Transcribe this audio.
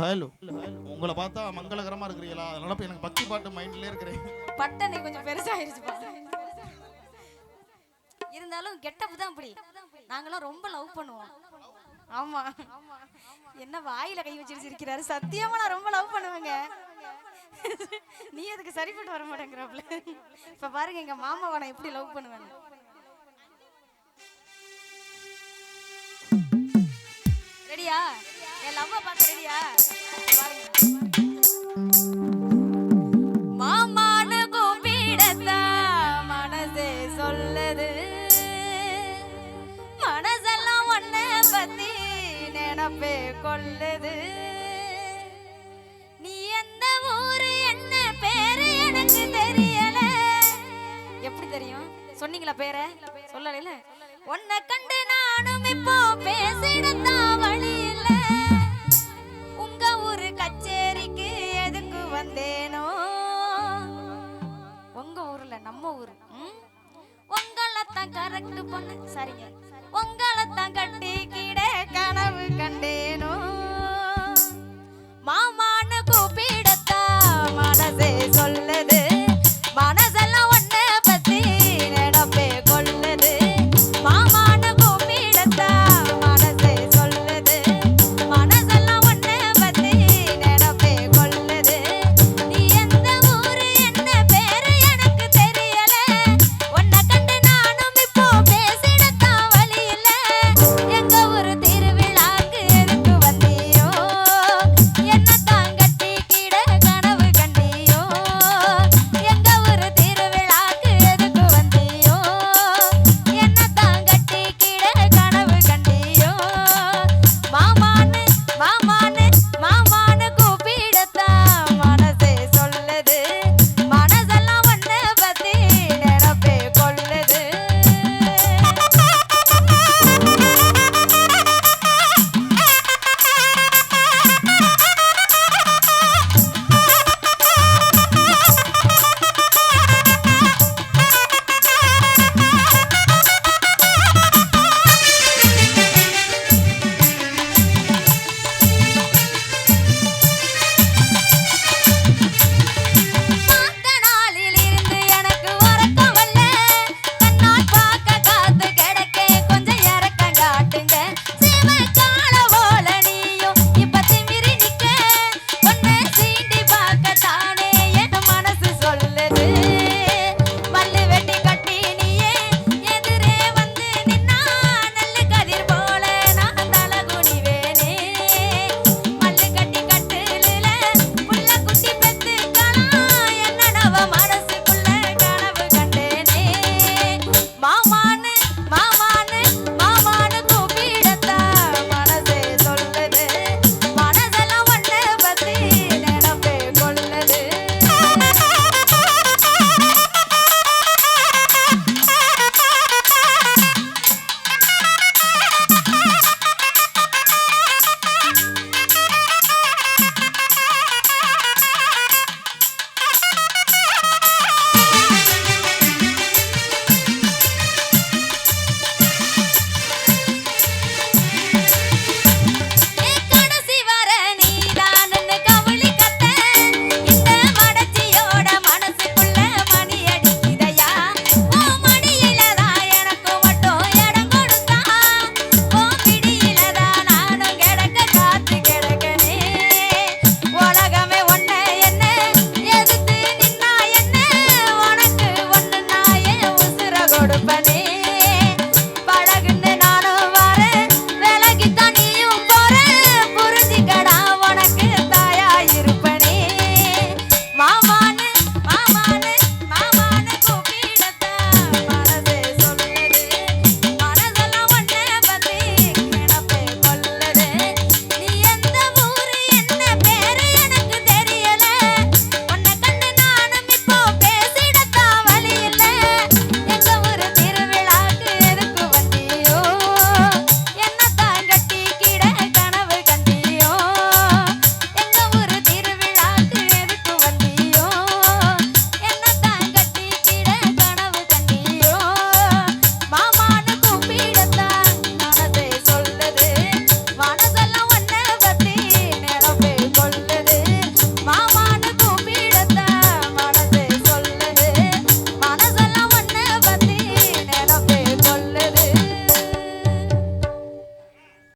Hello உங்களை பார்த்தா மங்களகரமா இருக்கிறீங்களா? அதனால இப்ப எனக்கு பக்தி பாட்டு மைண்ட்லயே இருக்கிறேன். பட்டனை கொஞ்சம் பெருசாயிருச்சுப்பா. இருந்தாலும் கெட்டப் தான் அப்படி. நாங்களாம் ரொம்ப லவ் பண்ணுவோம். ஆமா, என்ன வாயில கை வச்சிட்டு இருக்கிறாரு? சத்தியமா நான் ரொம்ப லவ் பண்ணுவேங்க. நீ அதுக்கு சரிப்பட்டு வர மாட்டேங்கிறாப்ல. இப்ப பாருங்க எங்க மாமாவை நான் எப்படி லவ் பண்ணுவேன். ரெடியா? என் லவ்வ பார்க்க ரெடியா? பாருங்க. மாமானு கூப்பிடத்தா மனசே சொல்லுது, மனசெல்லாம் ஒன்ன பத்தி நினைப்பே கொள்ளுது. நீ எந்த ஊரு என்ன பேரு எனக்கு தெரியல. எப்படி தெரியும்? சொன்னீங்களா பேரை? சொல்லல. உன்னை கண்டு நானும் இப்போ பேசிடத்தான் வழி இல்ல. உங்க ஊரு கச்சேரிக்கு எதுக்கு வந்தேனோ? உங்க ஊர்ல நம்ம ஊரு உங்களைத்தான் கரெக்ட் பண்ண. சரிங்க, உங்களைத்தான் கட்டிக்கிட கனவு கண்டேனோ?